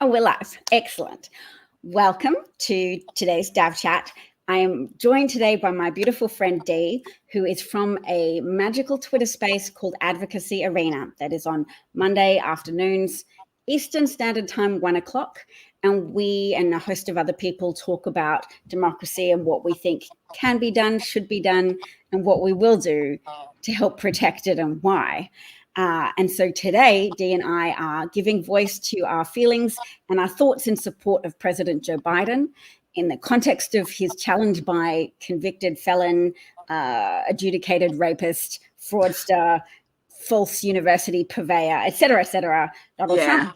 Oh, we're live. Excellent. Welcome to today's Dav Chat. I am joined today by my beautiful friend Dee, who is from a magical Twitter space called Advocacy Arena that is on Monday afternoons, Eastern Standard Time, 1 o'clock. And we and a host of other people talk about democracy and what we think can be done, should be done, and what we will do to help protect it and why. And so today, Dee and I are giving voice to our feelings and our thoughts in support of President Joe Biden in the context of his challenge by convicted felon, adjudicated rapist, fraudster, false university purveyor, et cetera, Donald Trump,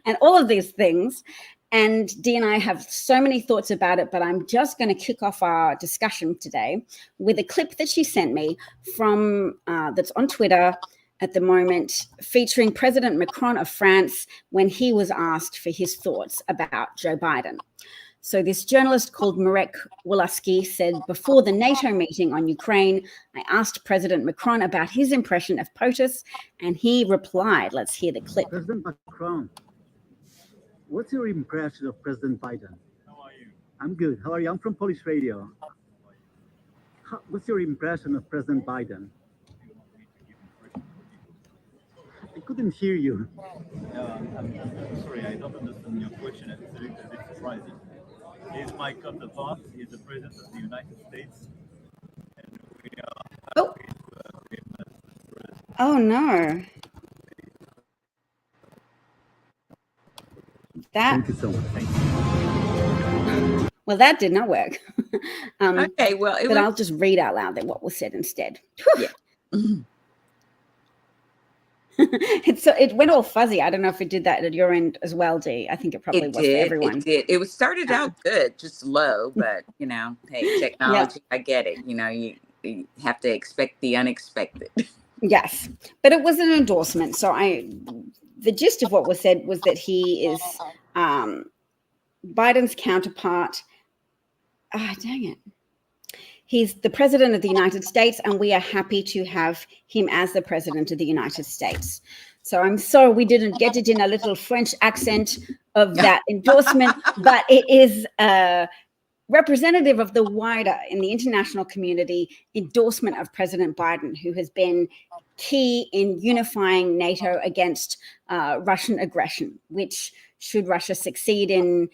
and all of these things. And Dee and I have so many thoughts about it, but I'm just going to kick off our discussion today with a clip that she sent me from that's on Twitter at the moment, featuring President Macron of France when he was asked for his thoughts about Joe Biden. So this journalist called Marek Wolowski said, before the NATO meeting on Ukraine, I asked President Macron about his impression of POTUS, and he replied. Let's hear the clip. President Macron, what's your impression of President Biden? How are you? I'm good. How are you? I'm from Polish Radio. What's your impression of President Biden? I couldn't hear you. I'm sorry, I don't understand your question. It's a little bit surprising. Is my counterpart, he is the President of the United States. And we are Oh no. Thank you so much. Well, that did not work. Okay, well, but I'll just read out loud what was said instead. Yeah. It went all fuzzy. I don't know if it did that at your end as well, Dee. I think it probably was for everyone. It did. It was started out good, just low, but hey, technology, I get it. You have to expect the unexpected. Yes, but it was an endorsement. So the gist of what was said was that he is Biden's counterpart. Dang it. He's the president of the United States, and we are happy to have him as the president of the United States. So I'm sorry we didn't get it in a little French accent of that endorsement, but it is representative of the wider, in the international community, endorsement of President Biden, who has been key in unifying NATO against Russian aggression, which, should Russia succeed in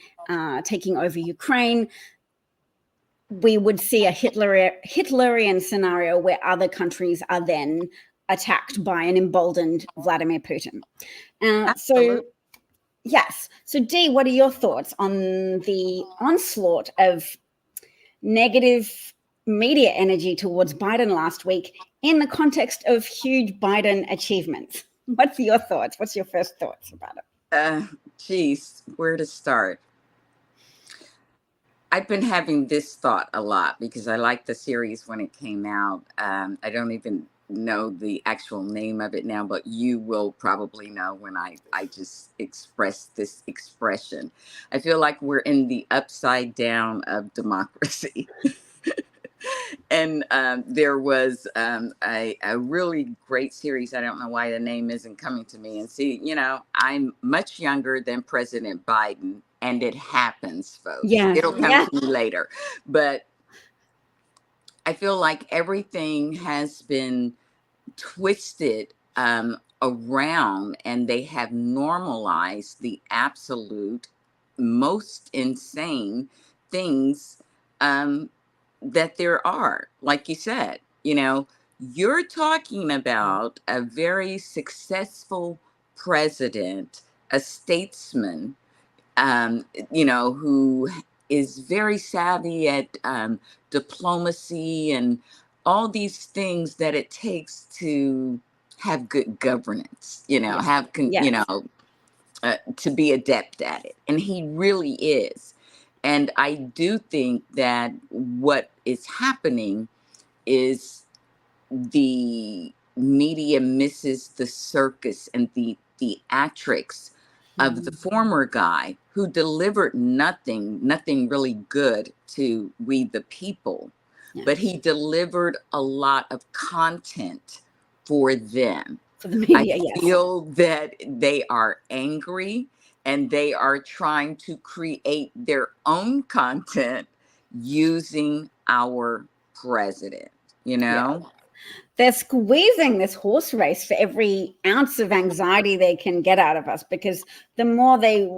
taking over Ukraine, we would see a Hitlerian scenario where other countries are then attacked by an emboldened Vladimir Putin. So Dee, what are your thoughts on the onslaught of negative media energy towards Biden last week in the context of huge Biden achievements? What's your thoughts? What's your first thoughts about it? Geez, where to start? I've been having this thought a lot because I liked the series when it came out. I don't even know the actual name of it now, but you will probably know when I just express this expression. I feel like we're in the upside down of democracy. And there was a really great series. I don't know why the name isn't coming to me. And see, I'm much younger than President Biden. And it happens, folks. Yeah. It'll come to me later. But I feel like everything has been twisted around, and they have normalized the absolute most insane things that there are. Like you said, you're talking about a very successful president, a statesman, who is very savvy at diplomacy and all these things that it takes to have good governance, to be adept at it. And he really is. And I do think that what is happening is the media misses the circus and the theatrics of the former guy who delivered nothing really good to we the people, but he delivered a lot of content for them. For the media, I feel that they are angry. and they are trying to create their own content using our president, you know? They're squeezing this horse race for every ounce of anxiety they can get out of us, because the more they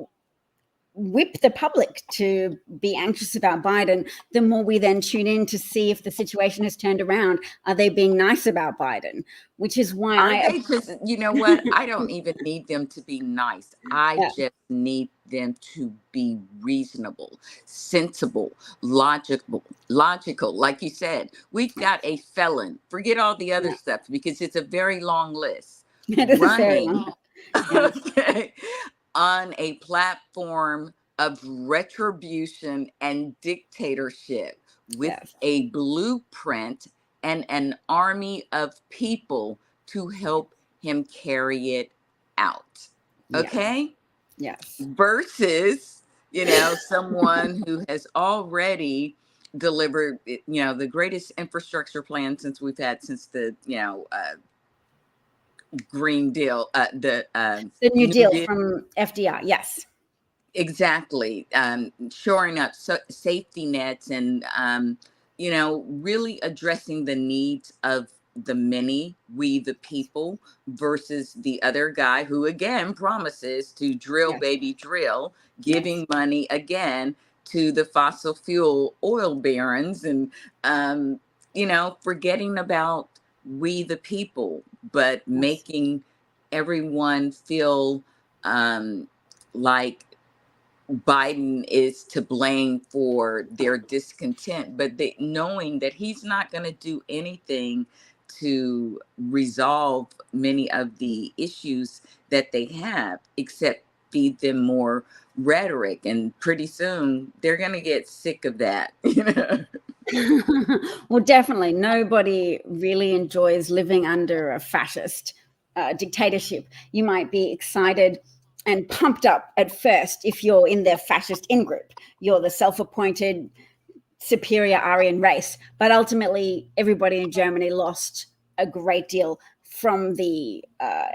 whip the public to be anxious about Biden, the more we then tune in to see if the situation has turned around. Are they being nice about Biden? Which is why Are they just, you know what? I don't even need them to be nice. I Yeah. just need them to be reasonable, sensible, logical. Like you said, we've got a felon. Forget all the other stuff because it's a very long list. It is very Running long. Yeah. okay, on a platform of retribution and dictatorship with Yes. a blueprint and an army of people to help him carry it out. Yeah. Okay? Yes. Versus, you know, someone who has already delivered, you know, the greatest infrastructure plan since the, you know, Green Deal, The New Deal from FDR. Yes. Exactly. Shoring up safety nets and, you know, really addressing the needs of the many, we the people, versus the other guy who, again, promises to drill, Yes. baby, drill, Yes. giving money again to the fossil fuel oil barons and, you know, forgetting about we the people, but making everyone feel like Biden is to blame for their discontent, but knowing that he's not going to do anything to resolve many of the issues that they have, except feed them more rhetoric. And pretty soon they're going to get sick of that. You know? Well, definitely. Nobody really enjoys living under a fascist dictatorship. You might be excited and pumped up at first if you're in their fascist in-group. You're the self-appointed superior Aryan race. But ultimately, everybody in Germany lost a great deal from the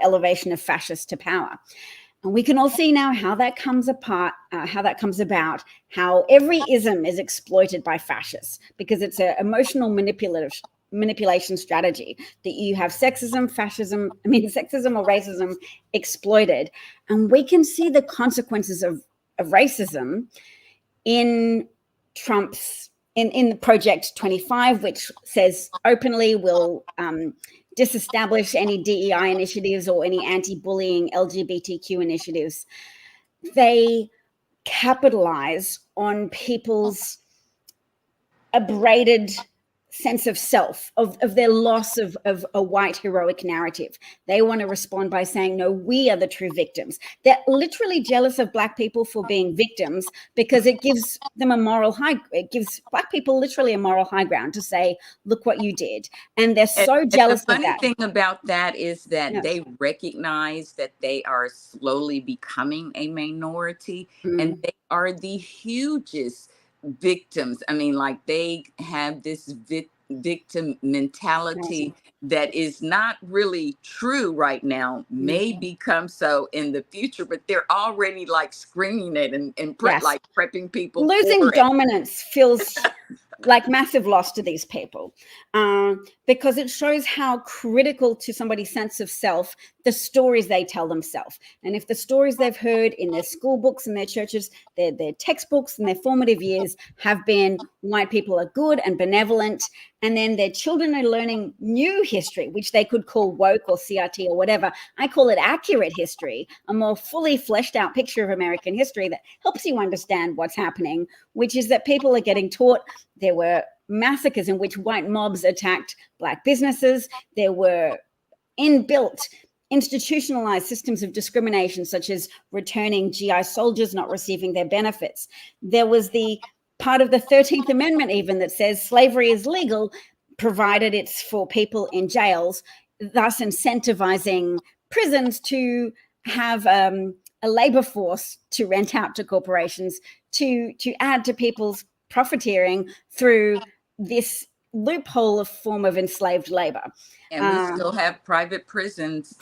elevation of fascists to power. And we can all see now how that comes about, how every ism is exploited by fascists, because it's an emotional manipulation strategy that you have sexism or racism exploited. And we can see the consequences of racism in Trump's, in the Project 25, which says openly we'll disestablish any DEI initiatives or any anti-bullying LGBTQ initiatives. They capitalize on people's abraded sense of self, of their loss of a white heroic narrative. They want to respond by saying, no, we are the true victims. They're literally jealous of Black people for being victims because it gives them it gives Black people literally a moral high ground to say, look what you did. And they're so jealous of that. The funny thing about that is that Yes. they recognize that they are slowly becoming a minority and they are the hugest victims. I mean, like they have this victim mentality that is not really true right now, may become so in the future, but they're already like screaming it and like prepping people. Losing dominance feels like massive loss to these people, because it shows how critical to somebody's sense of self the stories they tell themselves. And if the stories they've heard in their school books and their churches, their textbooks and their formative years have been white people are good and benevolent, and then their children are learning new history, which they could call woke or CRT or whatever. I call it accurate history, a more fully fleshed out picture of American history that helps you understand what's happening, which is that people are getting taught there were massacres in which white mobs attacked Black businesses. There were inbuilt institutionalized systems of discrimination, such as returning GI soldiers not receiving their benefits. There was the part of the 13th Amendment even that says slavery is legal, provided it's for people in jails, thus incentivizing prisons to have a labor force to rent out to corporations to add to people's profiteering through this loophole of form of enslaved labor. And we still have private prisons,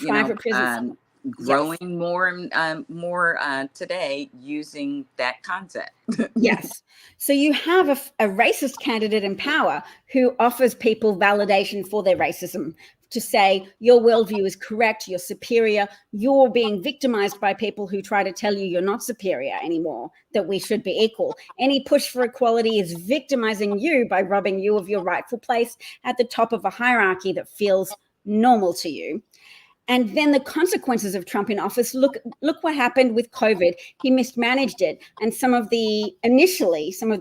growing more and more today using that concept. Yes. So you have a racist candidate in power who offers people validation for their racism, to say your worldview is correct, you're superior, you're being victimized by people who try to tell you you're not superior anymore, that we should be equal. Any push for equality is victimizing you by robbing you of your rightful place at the top of a hierarchy that feels normal to you. And then the consequences of Trump in office, look what happened with COVID. He mismanaged it. And some of the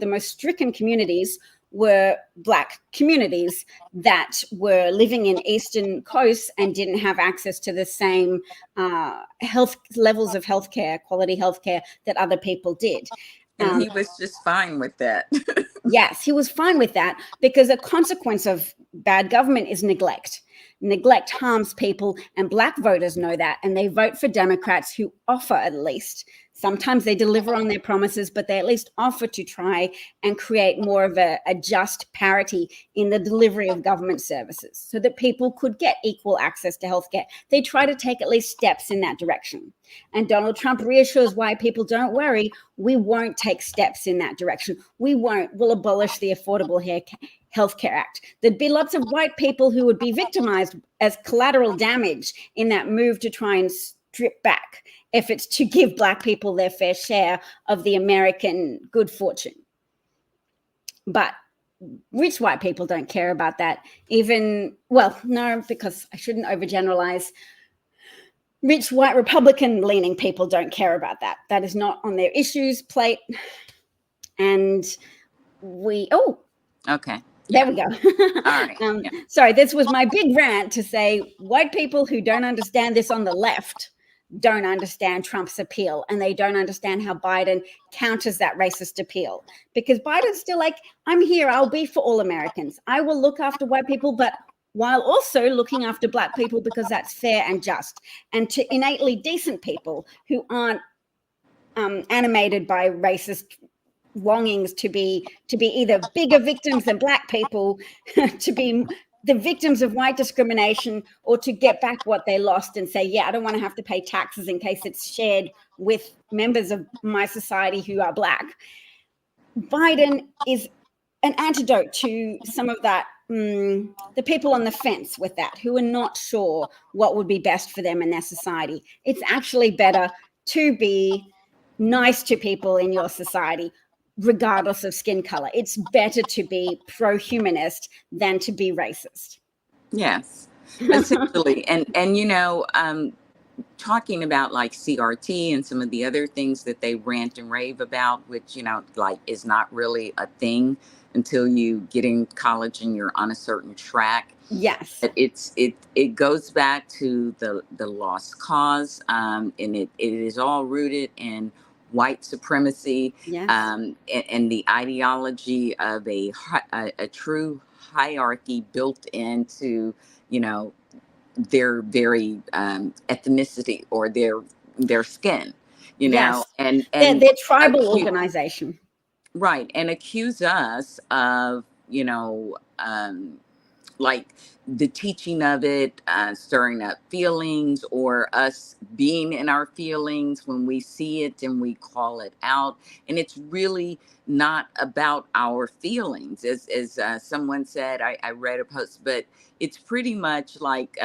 most stricken communities were Black communities that were living in eastern coasts and didn't have access to the same health levels of healthcare, quality healthcare that other people did. And he was just fine with that. Yes, he was fine with that, because a consequence of bad government is neglect. Neglect harms people, and Black voters know that, and they vote for Democrats who offer, at least. Sometimes they deliver on their promises, but they at least offer to try and create more of a just parity in the delivery of government services so that people could get equal access to healthcare. They try to take at least steps in that direction. And Donald Trump reassures white people, don't worry, we won't take steps in that direction. We'll abolish the Affordable Health Care Act. There'd be lots of white people who would be victimized as collateral damage in that move to try and strip back efforts to give Black people their fair share of the American good fortune. But rich white people don't care about that. No, because I shouldn't overgeneralize. Rich white Republican leaning people don't care about that. That is not on their issues plate. And Okay. There we go. All right. Sorry, this was my big rant to say white people who don't understand this on the left don't understand Trump's appeal, and they don't understand how Biden counters that racist appeal. Because Biden's still like, I'm here, I'll be for all Americans. I will look after white people, but while also looking after Black people, because that's fair and just. And to innately decent people who aren't animated by racist longings to be either bigger victims than Black people, to be the victims of white discrimination, or to get back what they lost and say, yeah, I don't want to have to pay taxes in case it's shared with members of my society who are Black. Biden is an antidote to some of that, the people on the fence with that, who are not sure what would be best for them in their society. It's actually better to be nice to people in your society, regardless of skin color. It's better to be pro-humanist than to be racist. Yes, essentially. and talking about like CRT and some of the other things that they rant and rave about, which, like is not really a thing until you get in college and you're on a certain track. Yes. But it goes back to the lost cause, and it is all rooted in white supremacy, yes. And the ideology of a true hierarchy built into, their very ethnicity or their skin, yes. and their tribal organization. Right. And accuse us of, like the teaching of it, stirring up feelings, or us being in our feelings when we see it and we call it out. And it's really not about our feelings. As someone said, I read a post, but it's pretty much like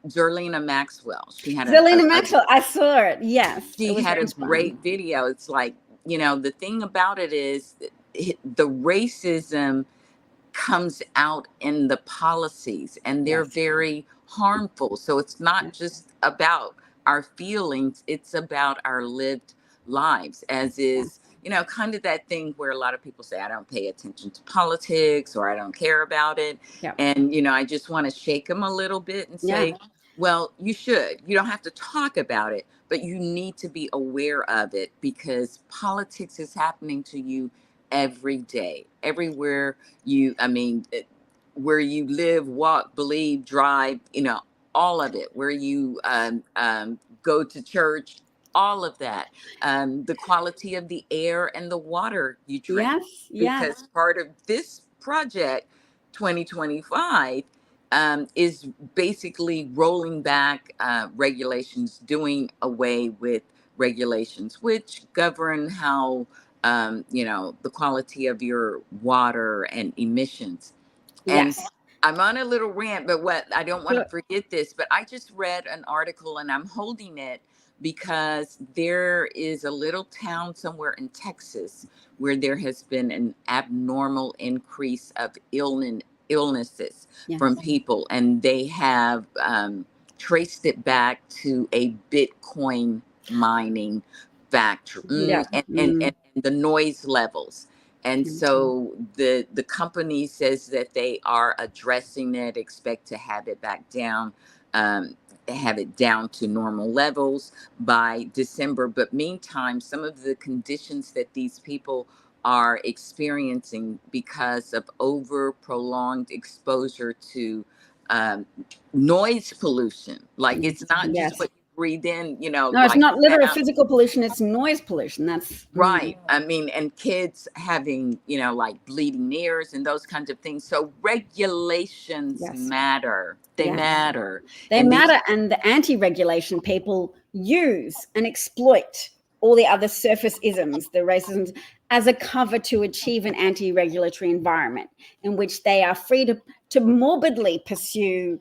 Zerlina Maxwell. She had Zerlina Maxwell. I saw it. Yes. She had a great video. It's like, the thing about it is the racism comes out in the policies, and they're very harmful. So it's not just about our feelings, it's about our lived lives, as is, kind of that thing where a lot of people say, I don't pay attention to politics, or I don't care about it. Yep. And, I just want to shake them a little bit and say, well, you should. You don't have to talk about it, but you need to be aware of it, because politics is happening to you every day, everywhere where you live, walk, believe, drive, all of it, where you go to church, all of that, the quality of the air and the water you drink. Yes. Because part of this project 2025 is basically rolling back regulations, doing away with regulations which govern how, the quality of your water and emissions. And Yes. I'm on a little rant, but what I don't want to Sure. forget this, but I just read an article and I'm holding it because there is a little town somewhere in Texas where there has been an abnormal increase of illnesses Yes. from people, and they have traced it back to a Bitcoin mining factory, Yeah. and the noise levels. And so the company says that they are addressing it, expect to have it back down, have it down to normal levels by December. But meantime, some of the conditions that these people are experiencing because of over prolonged exposure to um, noise pollution, like it's not just Yes. what you breathe in, No, it's like not literal sound. physical pollution, it's noise pollution. That's Right. I mean, and kids having, like bleeding ears and those kinds of things. So regulations yes. matter. They Yes. matter. They And these, matter, and the anti-regulation people use and exploit all the other surface isms, the racisms, as a cover to achieve an anti-regulatory environment in which they are free to morbidly pursue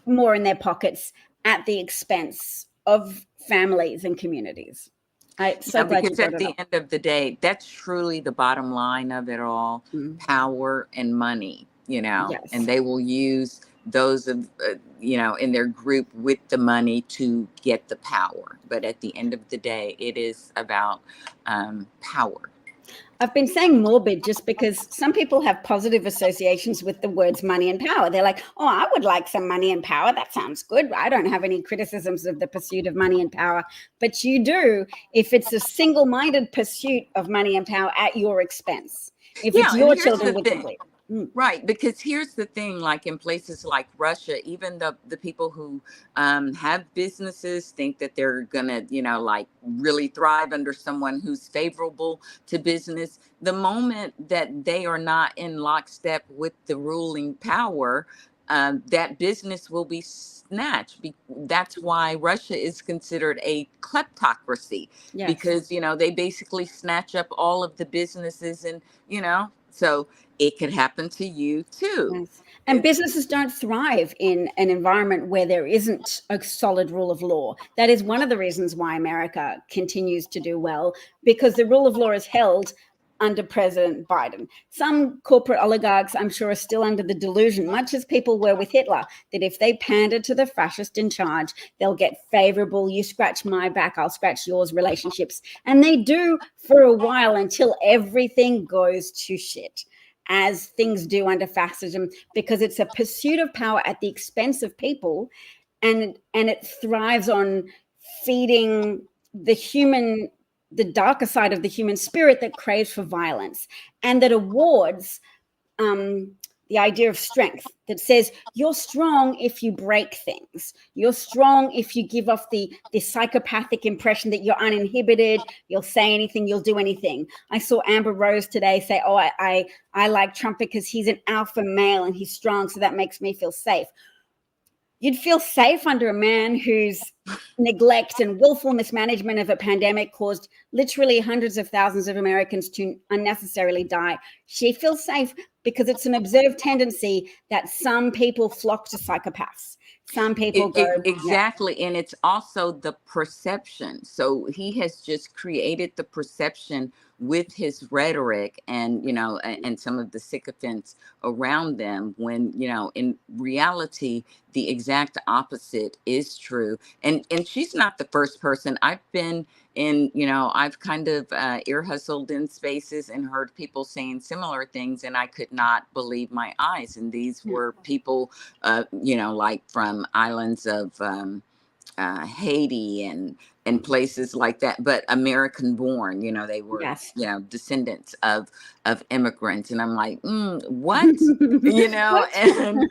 more in their pockets at the expense of families and communities. I'm so glad you because brought at it the up. end of the day, that's truly the bottom line of it all, power and money, and Yes. they will use those of, in their group with the money to get the power. But at the end of the day, it is about power. I've been saying morbid just because some people have positive associations with the words money and power. They're like, oh, I would like some money and power. That sounds good. I don't have any criticisms of the pursuit of money and power. But you do if it's a single-minded pursuit of money and power at your expense. If it's Yeah, and your here's children the with the thing. bleed. Right, because here's the thing, like in places like Russia, even the people who have businesses think that they're gonna, like really thrive under someone who's favorable to business. The moment that they are not in lockstep with the ruling power, that business will be snatched. That's why Russia is considered a kleptocracy, Yes. because, they basically snatch up all of the businesses and, so it could happen to you too. Yes. And businesses don't thrive in an environment where there isn't a solid rule of law. That is one of the reasons why America continues to do well, because the rule of law is held under President Biden. Some corporate oligarchs, I'm sure, are still under the delusion, much as people were with Hitler, that if they pander to the fascist in charge, they'll get favorable, you scratch my back, I'll scratch yours relationships. And they do for a while until everything goes to shit, as things do under fascism, because it's a pursuit of power at the expense of people, and it thrives on feeding the darker side of the human spirit that craves for violence, and that awards the idea of strength, that says you're strong if you break things, you're strong if you give off the psychopathic impression that you're uninhibited, you'll say anything, you'll do anything. I saw Amber Rose today say, oh, I like Trump because he's an alpha male and he's strong, so that makes me feel safe. You'd feel safe under a man whose neglect and willful mismanagement of a pandemic caused literally hundreds of thousands of Americans to unnecessarily die. She feels safe because it's an observed tendency that some people flock to psychopaths. Some people Exactly. And it's also the perception. So he has just created the perception with his rhetoric and, and some of the sycophants around them, when, in reality, the exact opposite is true. And she's not the first person. I've been in, I've kind of ear hustled in spaces and heard people saying similar things, and I could not believe my eyes. And these were people, like from islands of Haiti and places like that, but American born, they were, Yes. descendants of immigrants. And I'm like, what? And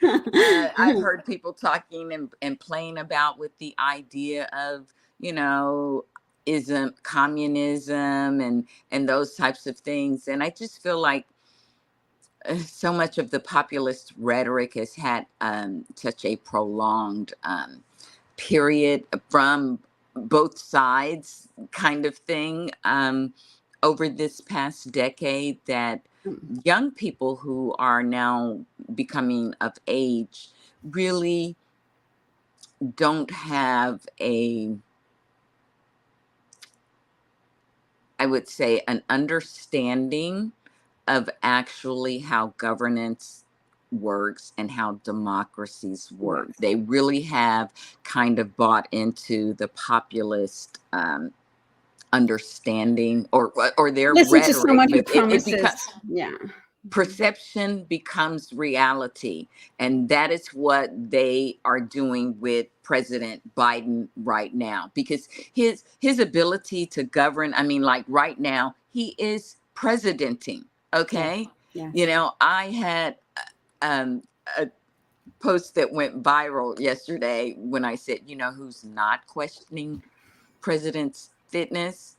I've heard people talking and playing about with the idea of, communism and those types of things. And I just feel like so much of the populist rhetoric has had such a prolonged period from both sides kind of thing over this past decade, that young people who are now becoming of age really don't have I would say, an understanding of actually how governance works and how democracies work. They really have kind of bought into the populist understanding or their Listen rhetoric. to someone who It promises. Yeah. Perception becomes reality, and that is what they are doing with President Biden right now, because his ability to govern, I mean, like right now he is presidenting, okay? Yes. You know, I had a post that went viral yesterday when I said, you know, who's not questioning president's fitness?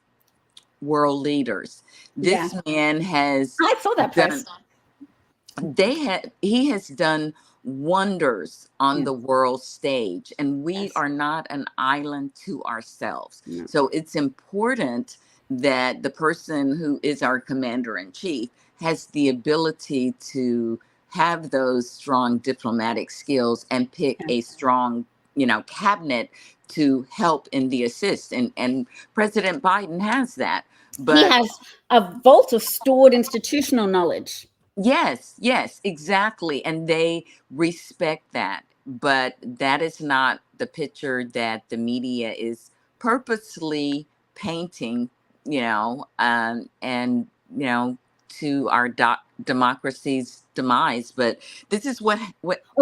World leaders. This man has I saw that done, post. he has done wonders on the world stage, and we are not an island to ourselves. So it's important that the person who is our commander in chief has the ability to have those strong diplomatic skills and pick a strong, you know, cabinet to help in the assist. And President Biden has that. But he has a vault of stored institutional knowledge. Yes, exactly. And they respect that. But that is not the picture that the media is purposely painting, you know, and, you know, to our democracy's demise. But this is what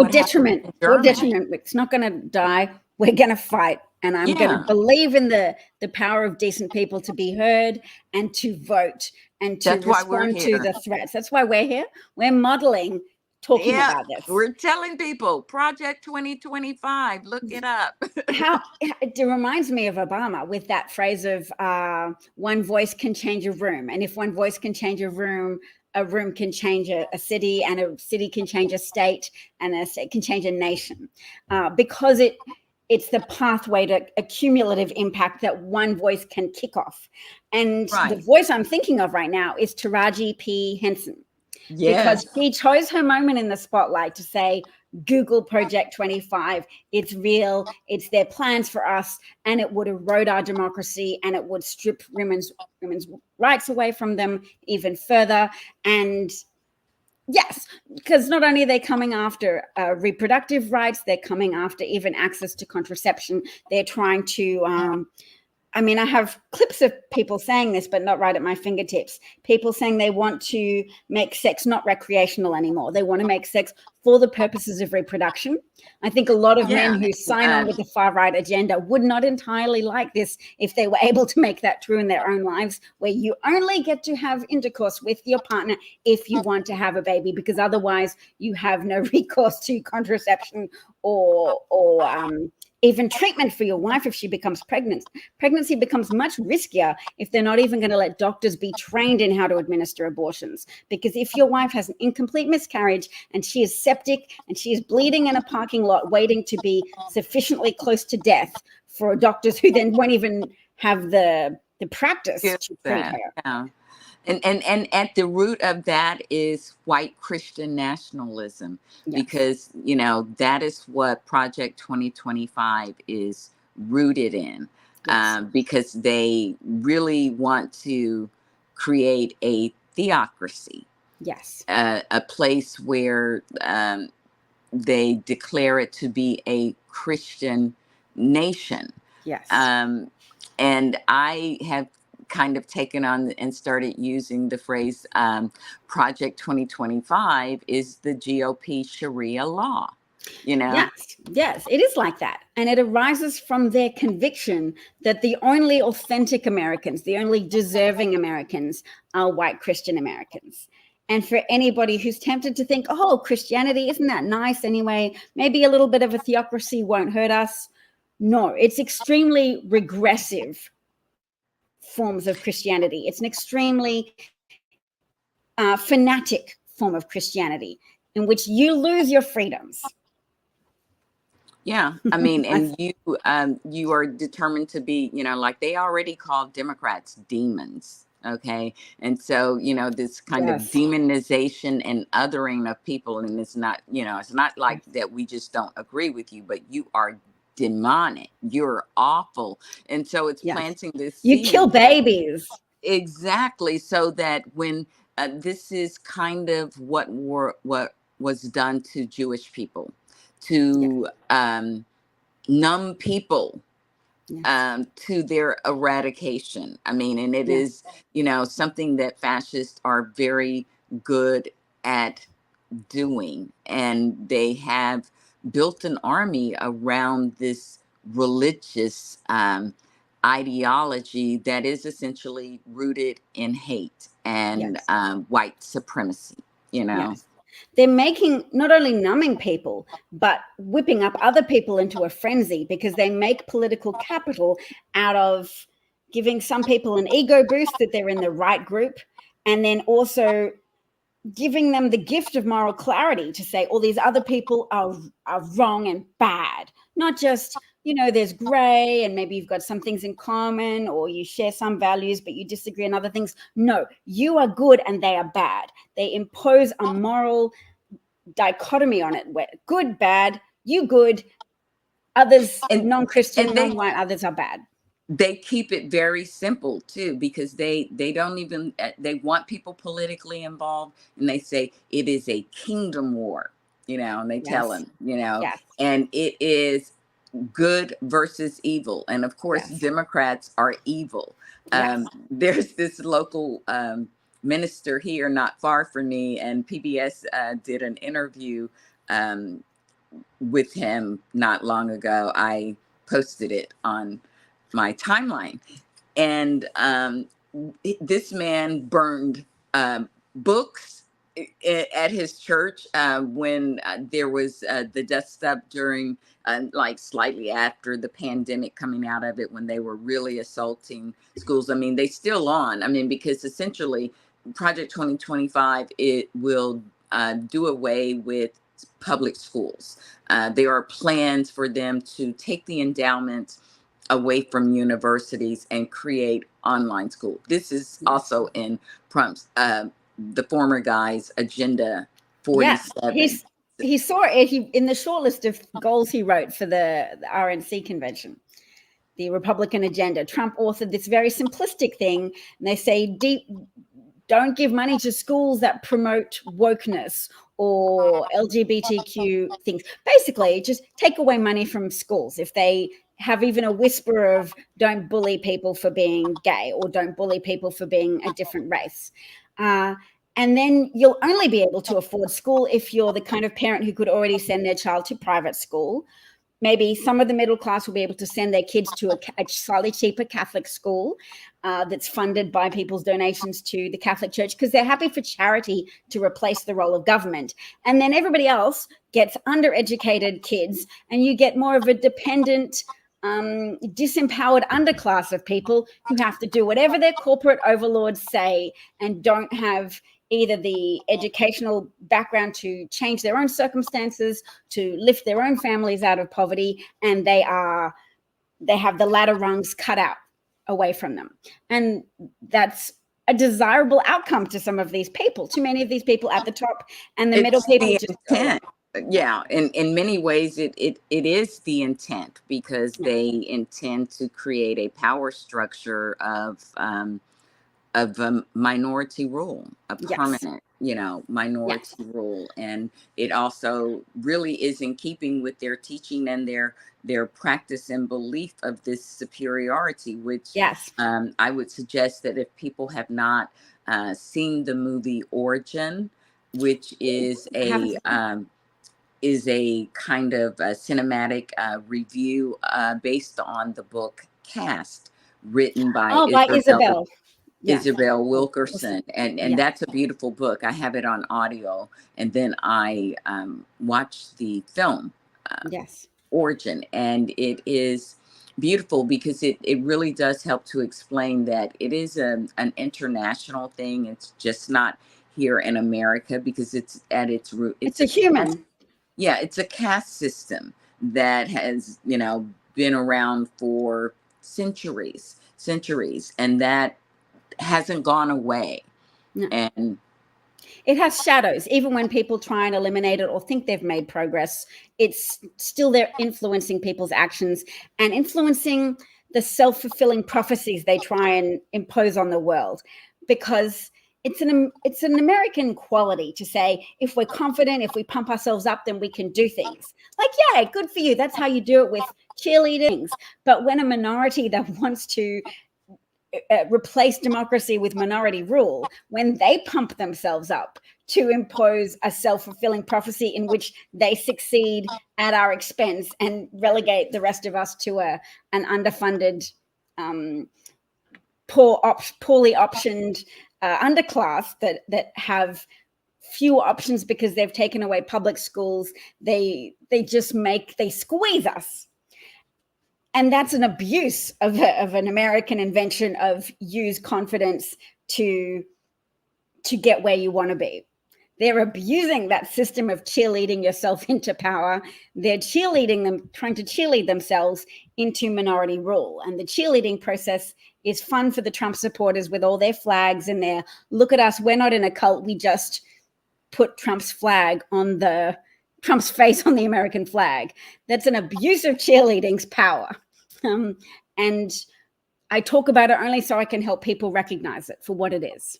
detriment. Or detriment. It's not going to die. We're going to fight. And I'm going to believe in the power of decent people to be heard and to vote and to respond to the threats. That's why we're here. We're modeling, talking about this. We're telling people, Project 2025, look it up. It reminds me of Obama with that phrase of one voice can change a room. And if one voice can change a room can change a city, and a city can change a state, and a state can change a nation. Because it's the pathway to a cumulative impact that one voice can kick off. And the voice I'm thinking of right now is Taraji P. Henson. Because she chose her moment in the spotlight to say, Google Project 25, it's real, it's their plans for us, and it would erode our democracy, and it would strip women's rights away from them even further. And yes, because not only are they coming after reproductive rights, they're coming after even access to contraception. They're trying to, I mean, I have clips of people saying this, but not right at my fingertips. People saying they want to make sex not recreational anymore. They want to make sex for the purposes of reproduction. I think a lot of men who sign on with the far right agenda would not entirely like this if they were able to make that true in their own lives, where you only get to have intercourse with your partner if you want to have a baby, because otherwise you have no recourse to contraception or even treatment for your wife if she becomes pregnant. Pregnancy becomes much riskier if they're not even going to let doctors be trained in how to administer abortions. Because if your wife has an incomplete miscarriage and she is septic and she is bleeding in a parking lot waiting to be sufficiently close to death for doctors who then won't even have the practice to treat her. Yeah. And at the root of that is white Christian nationalism, because, you know, that is what Project 2025 is rooted in, because they really want to create a theocracy. Yes. A place where they declare it to be a Christian nation. Yes. And I have kind of taken on and started using the phrase Project 2025 is the GOP Sharia law, you know? Yes, it is like that. And it arises from their conviction that the only authentic Americans, the only deserving Americans are white Christian Americans. And for anybody who's tempted to think, oh, Christianity, isn't that nice anyway? Maybe a little bit of a theocracy won't hurt us. No, it's extremely regressive forms of Christianity. It's an extremely fanatic form of Christianity in which you lose your freedoms. Yeah, I mean, and you are determined to be, like they already call Democrats demons. Okay. And so, this kind of Yes. demonization and othering of people, and it's not, it's not like that we just don't agree with you, but you are demonic. You're awful. And so it's Yes. planting this You seed kill babies. exactly, so that when this is kind of what was done to Jewish people, to numb people Yes. to their eradication. I mean, and it Yes. is, something that fascists are very good at doing. And they have built an army around this religious ideology that is essentially rooted in hate and Yes. white supremacy, you know? Yes. They're making, not only numbing people, but whipping up other people into a frenzy because they make political capital out of giving some people an ego boost that they're in the right group, and then also giving them the gift of moral clarity to say all these other people are wrong and bad, not just, there's gray and maybe you've got some things in common or you share some values but you disagree on other things. No, you are good and they are bad. They impose a moral dichotomy on it where good, bad, you good, others And non-Christian, and non-white, others are bad. they keep it very simple too, because they don't even they want people politically involved, and they say it is a kingdom war, and they tell Yes. them, Yes. and it is good versus evil, and of course Yes. Democrats are evil. Yes. There's this local minister here not far from me, and PBS did an interview with him not long ago. I posted it on my timeline, and this man burned books at his church when there was the dust up during like slightly after the pandemic, coming out of it, when they were really assaulting schools. I mean, they still on. I mean, because essentially Project 2025, it will do away with public schools. There are plans for them to take the endowments away from universities and create online school. This is also in Trump's, the former guy's Agenda 47. Yes, he saw it. He in the short list of goals he wrote for the RNC convention, the Republican agenda. Trump authored this very simplistic thing, and they say, don't give money to schools that promote wokeness or LGBTQ things. Basically, just take away money from schools if they have even a whisper of don't bully people for being gay or don't bully people for being a different race. And then you'll only be able to afford school if you're the kind of parent who could already send their child to private school. Maybe some of the middle class will be able to send their kids to a slightly cheaper Catholic school that's funded by people's donations to the Catholic Church, because they're happy for charity to replace the role of government. And then everybody else gets undereducated kids, and you get more of a dependent, disempowered underclass of people who have to do whatever their corporate overlords say and don't have either the educational background to change their own circumstances, to lift their own families out of poverty, and they have the ladder rungs cut out away from them. And that's a desirable outcome to some of these people, too many of these people at the top, and the middle people just intent. Yeah, in many ways it is the intent, because they intend to create a power structure of minority rule, a permanent, minority rule. And it also really is in keeping with their teaching and their practice and belief of this superiority, which I would suggest that if people have not seen the movie Origin, which is a kind of a cinematic review based on the book Caste, written by Isabel Wilkerson, and that's a beautiful book. I have it on audio, and then I watched the film Origin, and it is beautiful because it really does help to explain that it is an international thing. It's just not here in America because it's at its root. It's a human. Yeah, it's a caste system that has, been around for centuries, and that hasn't gone away. No. And it has shadows. Even when people try and eliminate it or think they've made progress, it's still there influencing people's actions and influencing the self-fulfilling prophecies they try and impose on the world, because it's an American quality to say, if we're confident, if we pump ourselves up, then we can do things. Like, yeah, good for you. That's how you do it with cheerleadings. But when a minority that wants to replace democracy with minority rule, when they pump themselves up to impose a self-fulfilling prophecy in which they succeed at our expense and relegate the rest of us to an underfunded, poorly optioned underclass that have fewer options because they've taken away public schools, they squeeze us. And that's an abuse of an American invention of use confidence to get where you want to be. They're abusing that system of cheerleading yourself into power. They're trying to cheerlead themselves into minority rule. And the cheerleading process is fun for the Trump supporters with all their flags and their, look at us, we're not in a cult, we just put Trump's face on the American flag. That's an abuse of cheerleading's power. And I talk about it only so I can help people recognize it for what it is.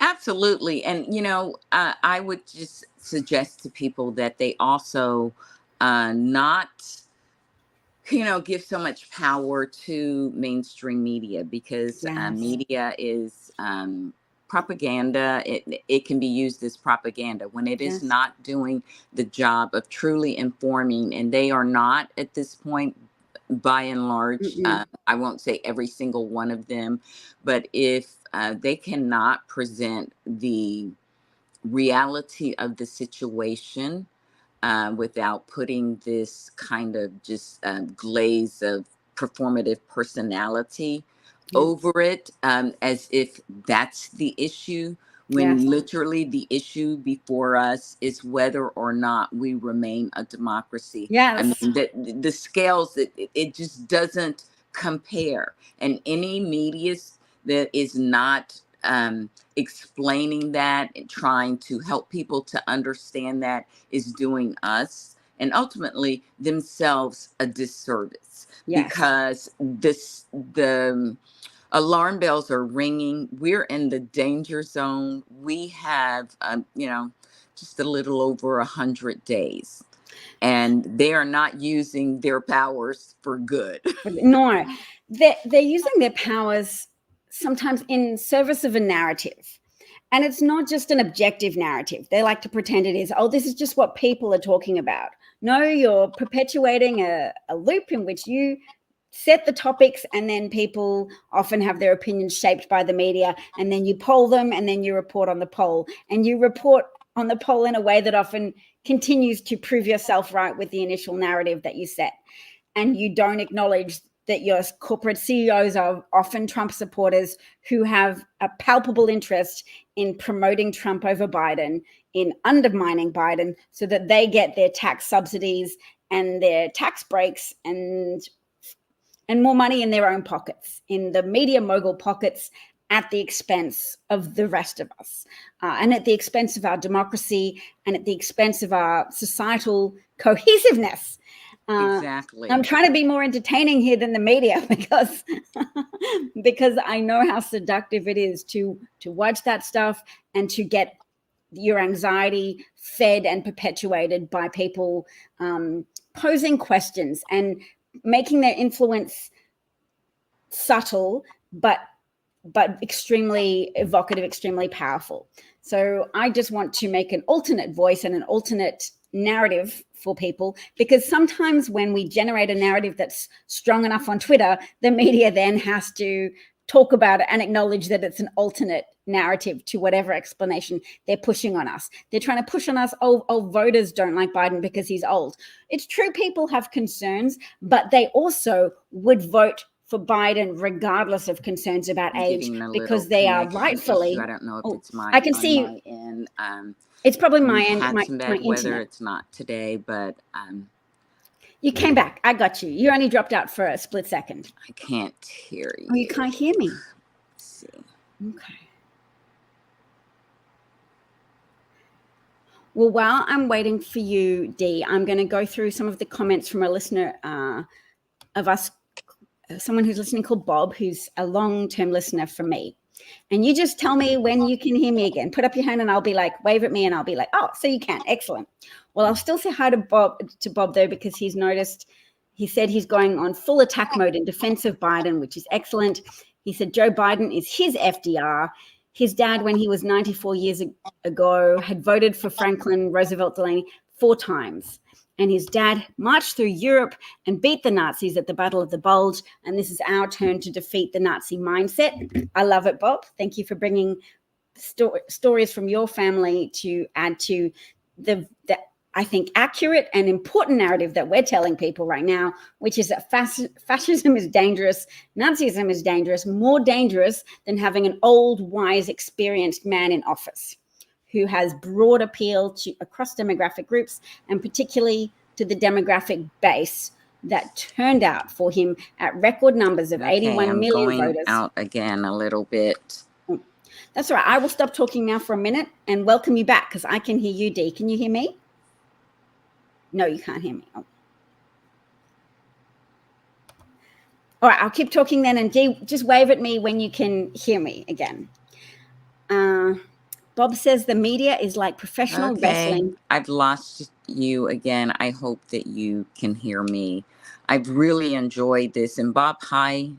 Absolutely. And, I would just suggest to people that they also not, give so much power to mainstream media, because Yes. media is propaganda. It can be used as propaganda when it is Yes. not doing the job of truly informing. And they are not at this point, by and large. I won't say every single one of them, but if they cannot present the reality of the situation without putting this kind of just glaze of performative personality over it, as if that's the issue, when Yes. literally the issue before us is whether or not we remain a democracy. Yes. I mean, the scales, it just doesn't compare. And any media that is not explaining that and trying to help people to understand that is doing us and ultimately themselves a disservice. Yes. Because the alarm bells are ringing. We're in the danger zone. We have, just a little over 100 days, and they are not using their powers for good. No, they're using their powers sometimes in service of a narrative. And it's not just an objective narrative. They like to pretend it is, this is just what people are talking about. No, you're perpetuating a loop in which you set the topics, and then people often have their opinions shaped by the media, and then you poll them, and then you report on the poll. And you report on the poll in a way that often continues to prove yourself right with the initial narrative that you set. And you don't acknowledge that your corporate CEOs are often Trump supporters who have a palpable interest in promoting Trump over Biden, in undermining Biden, so that they get their tax subsidies and their tax breaks and more money in their own pockets, in the media mogul pockets, at the expense of the rest of us, and at the expense of our democracy, and at the expense of our societal cohesiveness. Exactly. I'm trying to be more entertaining here than the media because I know how seductive it is to watch that stuff and to get your anxiety fed and perpetuated by people posing questions and making their influence subtle but extremely evocative, extremely powerful. So I just want to make an alternate voice and an alternate narrative for people, because sometimes when we generate a narrative that's strong enough on Twitter, the media then has to talk about it and acknowledge that it's an alternate narrative to whatever explanation they're pushing on us. They're trying to push on us, voters don't like Biden because he's old. It's true, people have concerns, but they also would vote for Biden, regardless of concerns about I'm age, getting a because little they are connection rightfully. issue. I don't know if Oh, it's my I can on see you. my end. It's probably my We've end, had my some bad weather. internet. It's not today, but You came back. I got you. You only dropped out for a split second. I can't hear you. Oh, you can't hear me. Let's see. Okay. Well, while I'm waiting for you, Dee, I'm going to go through some of the comments from a listener of us, someone who's listening called Bob, who's a long-term listener from me. And you just tell me when you can hear me again. Put up your hand and I'll be like, wave at me and I'll be like, oh, so you can. Excellent. Well, I'll still say hi to Bob though, because he's noticed, he said he's going on full attack mode in defense of Biden, which is excellent. He said Joe Biden is his FDR. His dad, when he was 94 years ago, had voted for Franklin Roosevelt Delaney 4 times. And his dad marched through Europe and beat the Nazis at the Battle of the Bulge. And this is our turn to defeat the Nazi mindset. I love it, Bob. Thank you for bringing stories from your family to add to the I think, accurate and important narrative that we're telling people right now, which is that fascism is dangerous, Nazism is dangerous, more dangerous than having an old, wise, experienced man in office who has broad appeal to across demographic groups and particularly to the demographic base that turned out for him at record numbers of 81 million going voters. Out again a little bit. That's all right. I will stop talking now for a minute and welcome you back because I can hear you, Dee. Can you hear me? No, you can't hear me. Oh. All right, I'll keep talking then, and Dee, just wave at me when you can hear me again. Bob says the media is like professional wrestling. I've lost you again. I hope that you can hear me. I've really enjoyed this. And Bob, hi.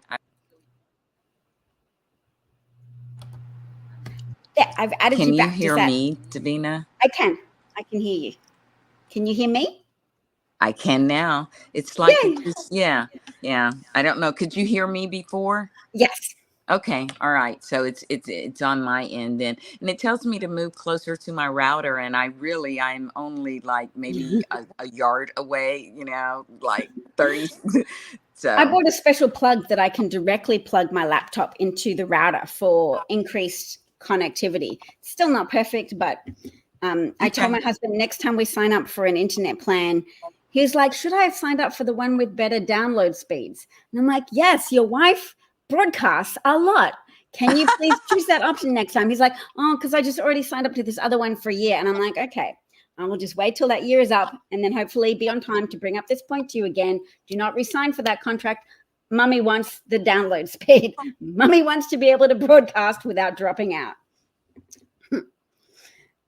Yeah, I've added you back. Can you hear me, Davina? I can hear you. Can you hear me? I can now. It's like, yeah. I don't know. Could you hear me before? Yes. Okay. All right. So it's on my end then. And it tells me to move closer to my router. And I'm only like maybe a yard away, like 30. So I bought a special plug that I can directly plug my laptop into the router for increased connectivity. Still not perfect, but I told my husband next time we sign up for an internet plan, he's like, should I have signed up for the one with better download speeds? And I'm like, yes, your wife broadcasts a lot. Can you please choose that option next time? He's like, oh, because I just already signed up to this other one for a year. And I'm like, okay, I will just wait till that year is up and then hopefully be on time to bring up this point to you again. Do not re-sign for that contract. Mummy wants the download speed. Mummy wants to be able to broadcast without dropping out.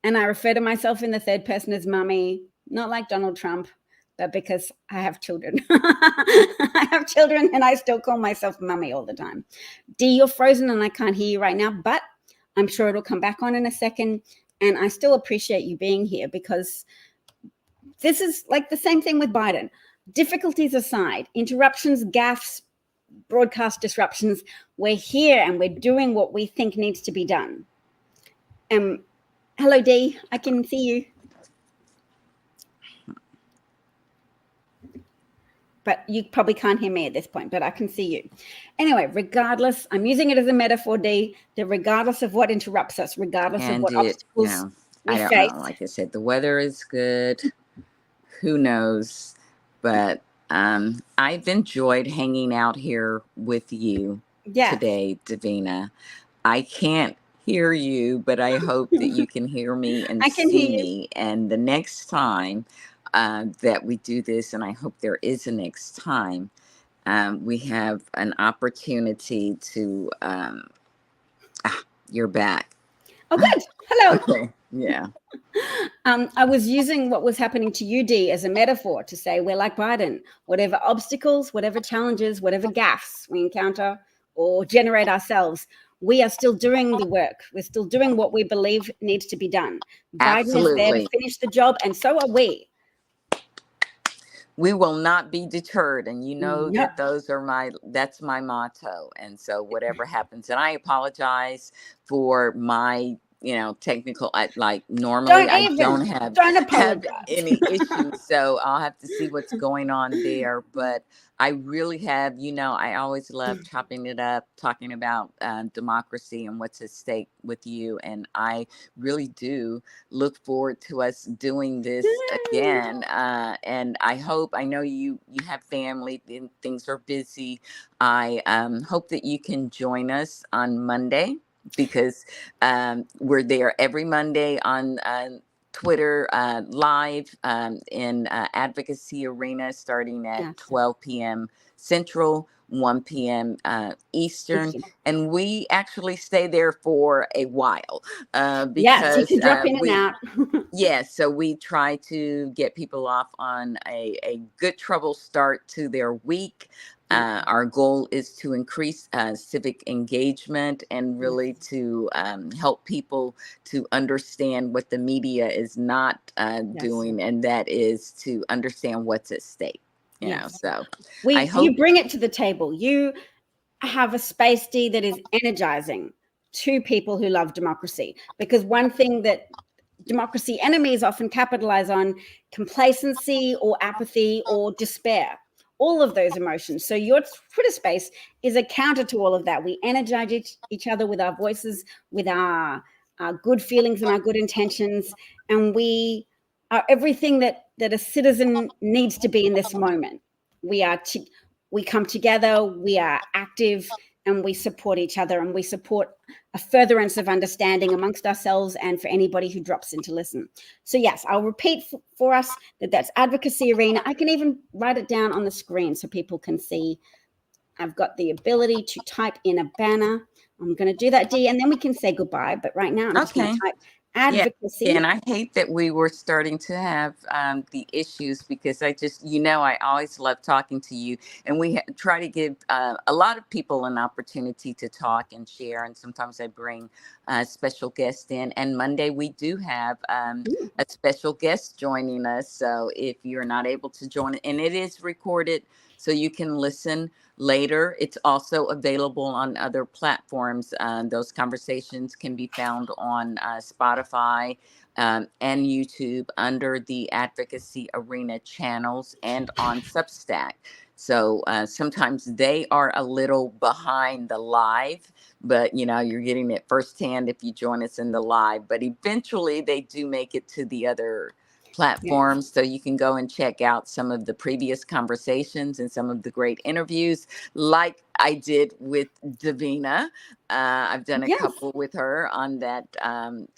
And I refer to myself in the third person as mummy, not like Donald Trump, but because I have children. I have children and I still call myself mummy all the time. Dee, you're frozen and I can't hear you right now, but I'm sure it'll come back on in a second. And I still appreciate you being here because this is like the same thing with Biden. Difficulties aside, interruptions, gaffes, broadcast disruptions, we're here and we're doing what we think needs to be done. Hello, Dee. I can see you. But you probably can't hear me at this point, but I can see you. Anyway, regardless, I'm using it as a metaphor, Dee, that regardless of what interrupts us, regardless of what obstacles we face. I don't know. Like I said, the weather is good. Who knows? But I've enjoyed hanging out here with you today, Davina. I can't hear you, but I hope that you can hear me and see me. And the next time that we do this, and I hope there is a next time, we have an opportunity to you're back. Oh, good. Hello. Okay. Yeah. I was using what was happening to you, Dee, as a metaphor to say we're like Biden. Whatever obstacles, whatever challenges, whatever gaffes we encounter or generate ourselves, we are still doing the work. We're still doing what we believe needs to be done. Biden is there to finish the job, and so are we. We will not be deterred. And you know that that's my motto. And so whatever happens, and I apologize for my technical. Normally I don't have apologize. any issues, so I'll have to see what's going on there. But I really have, I always love chopping it up, talking about democracy and what's at stake with you. And I really do look forward to us doing this again. And I know you have family and things are busy. I hope that you can join us on Monday, because we're there every Monday on Twitter live in Advocacy Arena, starting at 12 p.m. Central, 1 p.m. Eastern. And we actually stay there for a while because you can drop in and out. Yes, so we try to get people off on a good trouble start to their week. Our goal is to increase civic engagement and really to help people to understand what the media is not doing, and that is to understand what's at stake. So you bring it to the table. You have a space, Dee, that is energizing to people who love democracy, because one thing that democracy enemies often capitalize on: complacency or apathy or despair. All of those emotions. So your Twitter space is a counter to all of that. We energize each other with our voices, with our good feelings and our good intentions. And we are everything that a citizen needs to be in this moment. We come together, we are active, and we support each other, and we support a furtherance of understanding amongst ourselves and for anybody who drops in to listen. So yes, I'll repeat for us that's Advocacy Arena. I can even write it down on the screen so people can see. I've got the ability to type in a banner. I'm going to do that, Dee, and then we can say goodbye. But right now I'm just going to type Advocacy. Yeah, and I hate that we were starting to have the issues, because I just, I always love talking to you, and we try to give a lot of people an opportunity to talk and share. And sometimes I bring special guests in, and Monday we do have a special guest joining us. So if you're not able to join, and it is recorded, so you can listen later. It's also available on other platforms. Those conversations can be found on Spotify and YouTube under the Advocacy Arena channels, and on Substack. So sometimes they are a little behind the live, but you're getting it firsthand if you join us in the live. But eventually they do make it to the other platforms, so you can go and check out some of the previous conversations and some of the great interviews, like I did with Davina. I've done a couple with her on that on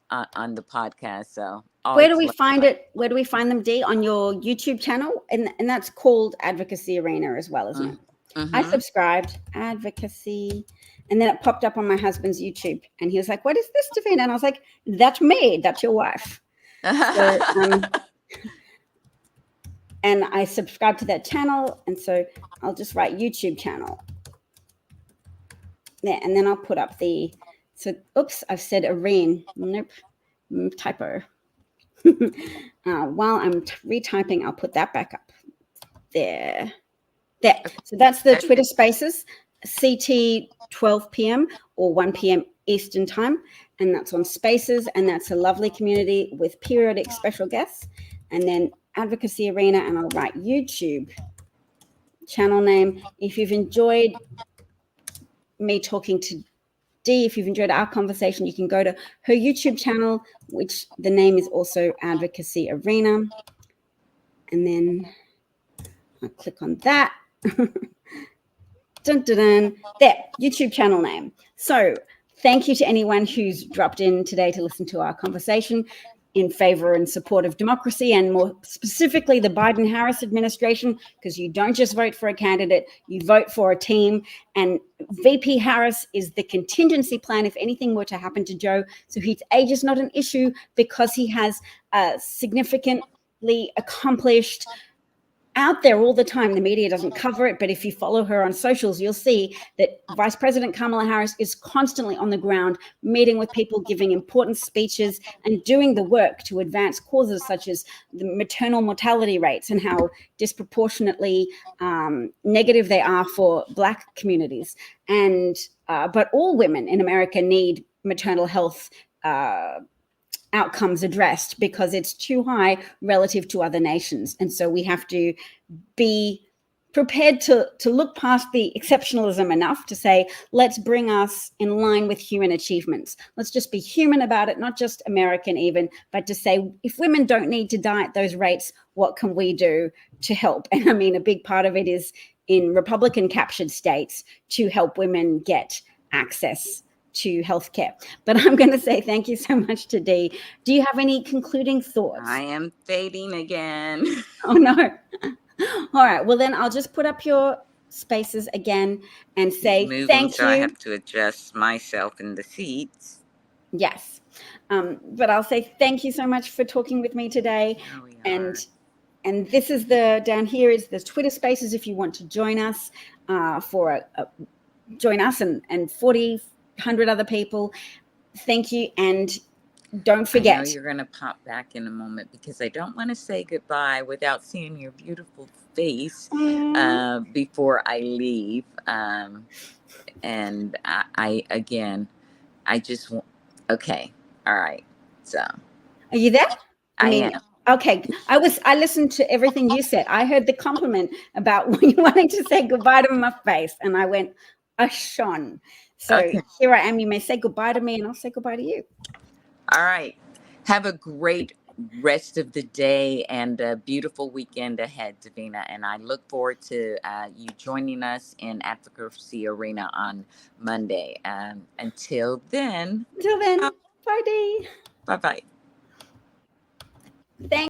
the podcast. So where do we find it? Where do we find them, Dee? On your YouTube channel, and that's called Advocacy Arena as well, isn't it? I subscribed, Advocacy, and then it popped up on my husband's YouTube, and he was like, "What is this, Davina?" And I was like, "That's me. That's your wife." So, and I subscribe to that channel, and so I'll just write YouTube channel there, and then I'll put up oops, I've said Arena. Nope, typo. While I'm retyping, I'll put that back up there. So that's the Twitter Spaces, CT 12 p.m. or 1 p.m. Eastern time, and that's on Spaces, and that's a lovely community with periodic special guests. And then Advocacy Arena, and I'll write YouTube channel name. If you've enjoyed me talking to Dee, if you've enjoyed our conversation, you can go to her YouTube channel, which the name is also Advocacy Arena, and then I'll click on that. Dun, dun, dun. There, YouTube channel name. So thank you to anyone who's dropped in today to listen to our conversation in favor and support of democracy, and more specifically the Biden-Harris administration, because you don't just vote for a candidate, you vote for a team. And VP Harris is the contingency plan if anything were to happen to Joe. So his age is not an issue, because he has significantly accomplished out there all the time. The media doesn't cover it, but if you follow her on socials, you'll see that Vice President Kamala Harris is constantly on the ground, meeting with people, giving important speeches, and doing the work to advance causes such as the maternal mortality rates and how disproportionately negative they are for Black communities. And but all women in America need maternal health outcomes addressed because it's too high relative to other nations. And so we have to be prepared to look past the exceptionalism enough to say, let's bring us in line with human achievements. Let's just be human about it, not just American even, but to say, if women don't need to die at those rates, what can we do to help? And I mean, a big part of it is in Republican captured states to help women get access to healthcare. But I'm going to say thank you so much to Dee. Do you have any concluding thoughts? I am fading again. Oh, no. All right. Well, then I'll just put up your spaces again and say Moving, thank so I you. have to adjust myself in the seats. Yes. But I'll say thank you so much for talking with me today. Here we are. And this is down here is the Twitter spaces if you want to join us join us and 100 other people. Thank you. And don't forget. I know you're going to pop back in a moment because I don't want to say goodbye without seeing your beautiful face before I leave. And I just want, okay. All right. So. Are you there? I am. Okay. I listened to everything you said. I heard the compliment about you wanting to say goodbye to my face. And I went, Ashon. So Okay. Here I am. You may say goodbye to me and I'll say goodbye to you. All right. Have a great rest of the day and a beautiful weekend ahead, Davina. And I look forward to you joining us in Advocacy Arena on Monday. Until then. Bye, Dee. Bye-bye. Thanks.